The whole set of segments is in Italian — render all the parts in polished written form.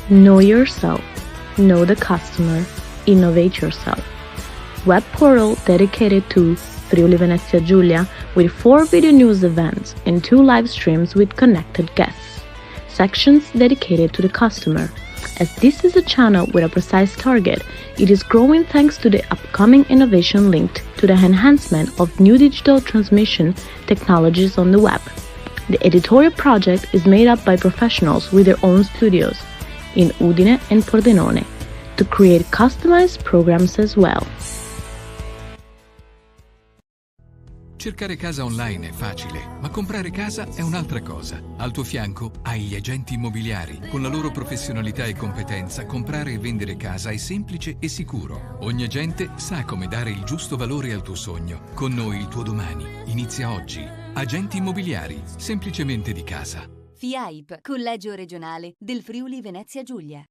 Know yourself, know the customer, innovate yourself. Web portal dedicated to Friuli Venezia Giulia with 4 video news events and 2 live streams with connected guests. Sections dedicated to the customer. As this is a channel with a precise target, it is growing thanks to the upcoming innovation linked to the enhancement of new digital transmission technologies on the web. The editorial project is made up by professionals with their own studios in Udine and Pordenone to create customized programs as well. Cercare casa online è facile, ma comprare casa è un'altra cosa. Al tuo fianco hai gli agenti immobiliari. Con la loro professionalità e competenza, comprare e vendere casa è semplice e sicuro. Ogni agente sa come dare il giusto valore al tuo sogno. Con noi il tuo domani inizia oggi. Agenti immobiliari, semplicemente di casa. FIAIP, Collegio Regionale del Friuli Venezia Giulia.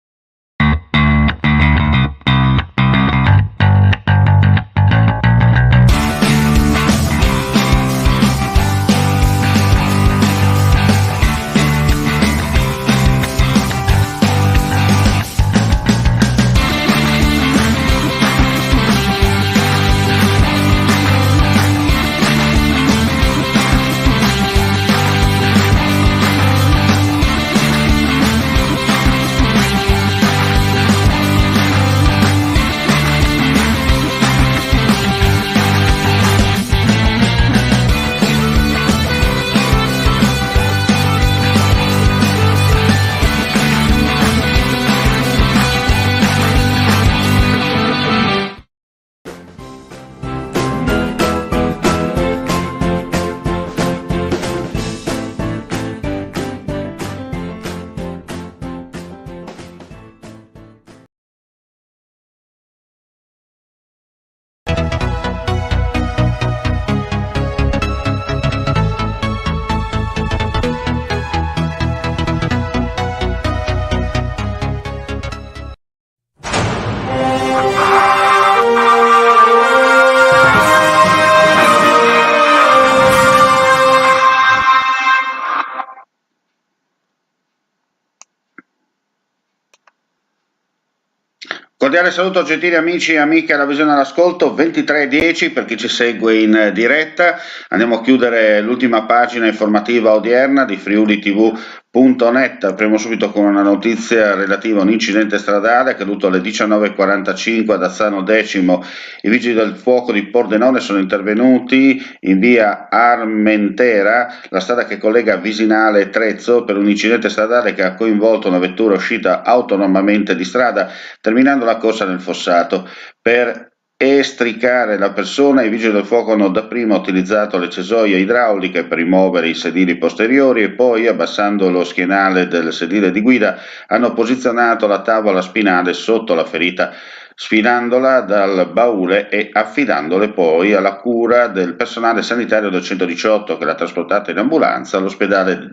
Cordiale saluto gentili amici e amiche alla visione all'ascolto, 23:10 per chi ci segue in diretta. Andiamo a chiudere l'ultima pagina informativa odierna di friulitv.net. Apriamo subito con una notizia relativa a un incidente stradale accaduto alle 19:45 ad Azzano Decimo. I vigili del fuoco di Pordenone sono intervenuti in via Armentera, la strada che collega Visinale e Trezzo, per un incidente stradale che ha coinvolto una vettura uscita autonomamente di strada, terminando la corsa nel fossato. Per estricare la persona, i vigili del fuoco hanno dapprima utilizzato le cesoie idrauliche per rimuovere i sedili posteriori e poi, abbassando lo schienale del sedile di guida, hanno posizionato la tavola spinale sotto la ferita, sfilandola dal baule e affidandole poi alla cura del personale sanitario del 118 che l'ha trasportata in ambulanza all'ospedale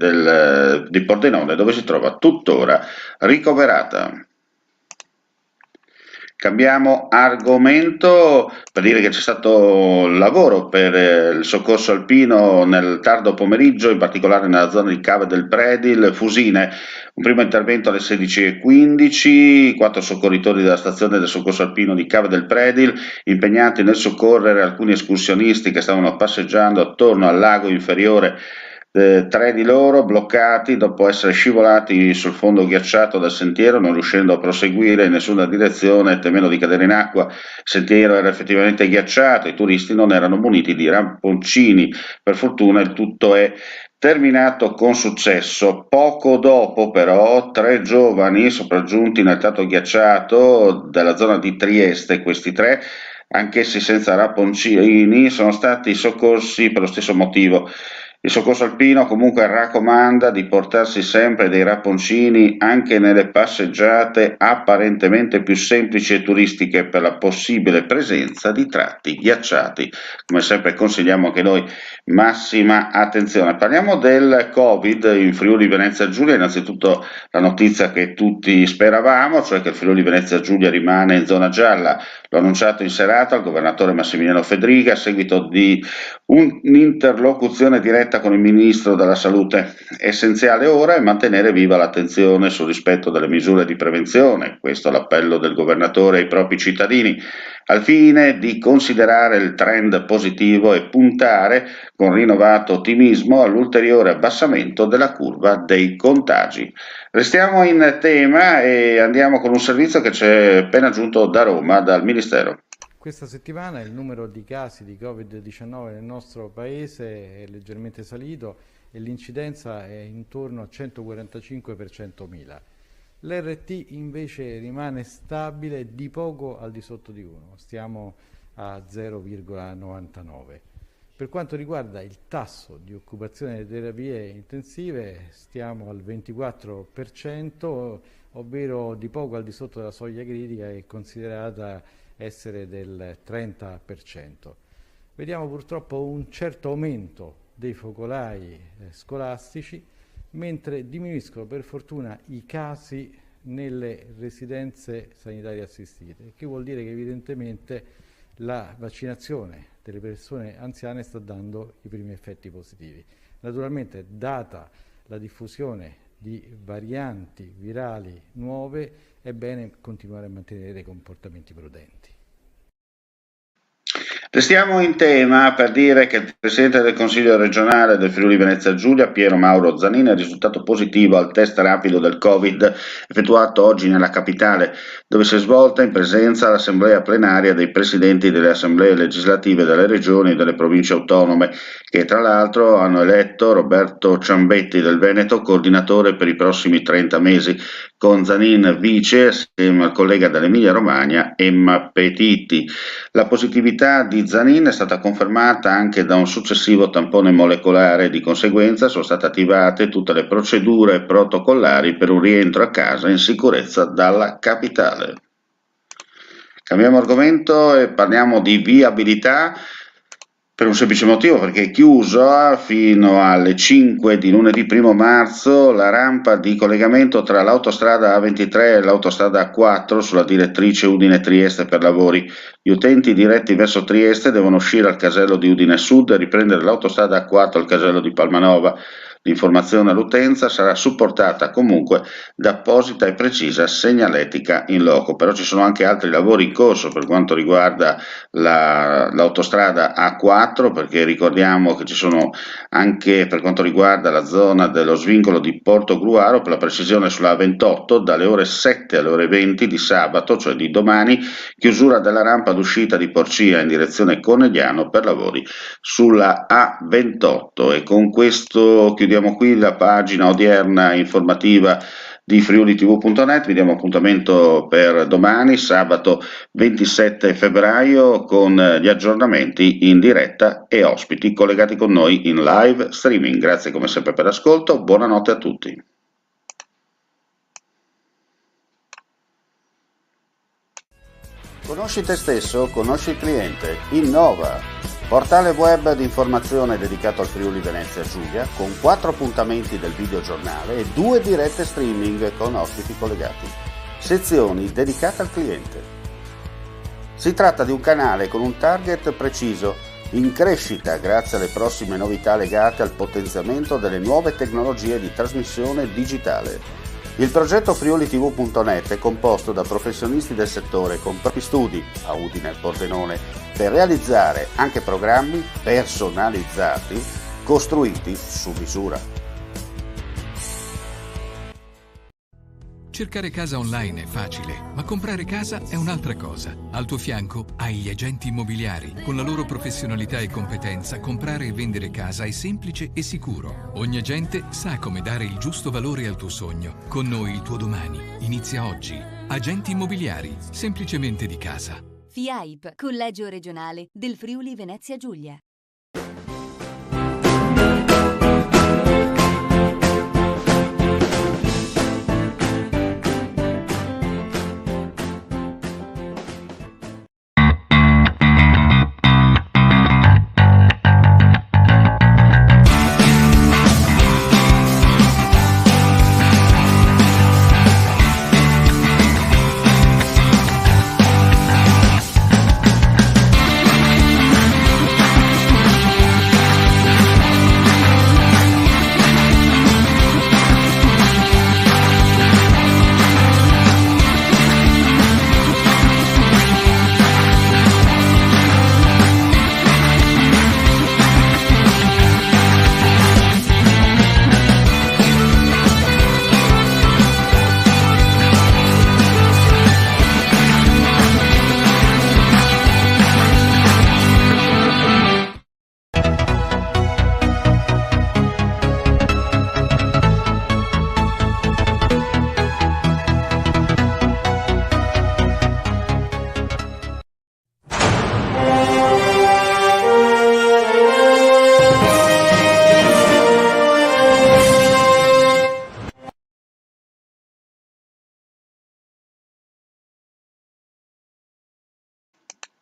di Pordenone, dove si trova tuttora ricoverata. Cambiamo argomento per dire che c'è stato lavoro per il soccorso alpino nel tardo pomeriggio, in particolare nella zona di Cave del Predil, Fusine. Un primo intervento alle 16:15, 4 soccorritori della stazione del soccorso alpino di Cave del Predil, impegnati nel soccorrere alcuni escursionisti che stavano passeggiando attorno al lago inferiore. 3 di loro bloccati dopo essere scivolati sul fondo ghiacciato del sentiero, non riuscendo a proseguire in nessuna direzione, temendo di cadere in acqua. Il sentiero era effettivamente ghiacciato, i turisti non erano muniti di ramponcini. Per fortuna il tutto è terminato con successo. Poco dopo però 3 giovani sopraggiunti nel tratto ghiacciato della zona di Trieste, questi 3, anch'essi senza ramponcini, sono stati soccorsi per lo stesso motivo. Il soccorso alpino comunque raccomanda di portarsi sempre dei ramponcini anche nelle passeggiate apparentemente più semplici e turistiche per la possibile presenza di tratti ghiacciati. Come sempre consigliamo anche noi massima attenzione. Parliamo del Covid in Friuli Venezia Giulia. Innanzitutto la notizia che tutti speravamo, cioè che il Friuli Venezia Giulia rimane in zona gialla. L'ho annunciato in serata il governatore Massimiliano Fedriga a seguito di un'interlocuzione diretta diretta con il Ministro della Salute. Essenziale ora è mantenere viva l'attenzione sul rispetto delle misure di prevenzione, questo è l'appello del Governatore ai propri cittadini, al fine di considerare il trend positivo e puntare con rinnovato ottimismo all'ulteriore abbassamento della curva dei contagi. Restiamo in tema e andiamo con un servizio che ci è appena giunto da Roma, dal Ministero. Questa settimana il numero di casi di Covid-19 nel nostro paese è leggermente salito e l'incidenza è intorno a 145 per 100.000. L'RT invece rimane stabile di poco al di sotto di 1, stiamo a 0,99. Per quanto riguarda il tasso di occupazione delle terapie intensive stiamo al 24%, ovvero di poco al di sotto della soglia critica e considerata essere del 30%. Vediamo purtroppo un certo aumento dei focolai scolastici, mentre diminuiscono per fortuna i casi nelle residenze sanitarie assistite, che vuol dire che evidentemente la vaccinazione delle persone anziane sta dando i primi effetti positivi. Naturalmente, data la diffusione di varianti virali nuove, è bene continuare a mantenere dei comportamenti prudenti. Restiamo in tema per dire che il Presidente del Consiglio regionale del Friuli Venezia Giulia, Piero Mauro Zanin, è risultato positivo al test rapido del Covid effettuato oggi nella capitale, dove si è svolta in presenza l'assemblea plenaria dei presidenti delle assemblee legislative delle regioni e delle province autonome, che tra l'altro hanno eletto Roberto Ciambetti del Veneto coordinatore per i prossimi 30 mesi, con Zanin vice assieme al collega dall'Emilia Romagna Emma Petiti. La positività di Zanin è stata confermata anche da un successivo tampone molecolare, di conseguenza sono state attivate tutte le procedure protocollari per un rientro a casa in sicurezza dalla capitale. Cambiamo argomento e parliamo di viabilità. Per un semplice motivo, perché è chiusa fino alle 5 di lunedì 1 marzo la rampa di collegamento tra l'autostrada A23 e l'autostrada A4 sulla direttrice Udine-Trieste per lavori. Gli utenti diretti verso Trieste devono uscire al casello di Udine Sud e riprendere l'autostrada A4 al casello di Palmanova. L'informazione all'utenza sarà supportata comunque da apposita e precisa segnaletica in loco, però ci sono anche altri lavori in corso per quanto riguarda l'autostrada A4, perché ricordiamo che ci sono anche per quanto riguarda la zona dello svincolo di Porto Gruaro, per la precisione sulla A28, dalle ore 7 alle ore 20 di sabato, cioè di domani, chiusura della rampa d'uscita di Porcia in direzione Conegliano per lavori sulla A28. E con questo chiudiamo qui la pagina odierna informativa di friulitv.net. Vi diamo appuntamento per domani, sabato 27 febbraio, con gli aggiornamenti in diretta e ospiti collegati con noi in live streaming. Grazie come sempre per l'ascolto, buonanotte a tutti. Conosci te stesso, conosci il cliente, innova. Portale web di informazione dedicato al Friuli Venezia Giulia, con 4 appuntamenti del videogiornale e 2 dirette streaming con ospiti collegati. Sezioni dedicate al cliente. Si tratta di un canale con un target preciso, in crescita grazie alle prossime novità legate al potenziamento delle nuove tecnologie di trasmissione digitale. Il progetto friulitv.net è composto da professionisti del settore con propri studi a Udine e Pordenone per realizzare anche programmi personalizzati costruiti su misura. Cercare casa online è facile, ma comprare casa è un'altra cosa. Al tuo fianco hai gli agenti immobiliari. Con la loro professionalità e competenza, comprare e vendere casa è semplice e sicuro. Ogni agente sa come dare il giusto valore al tuo sogno. Con noi il tuo domani inizia oggi. Agenti immobiliari, semplicemente di casa. FIAIP, Collegio Regionale del Friuli Venezia Giulia.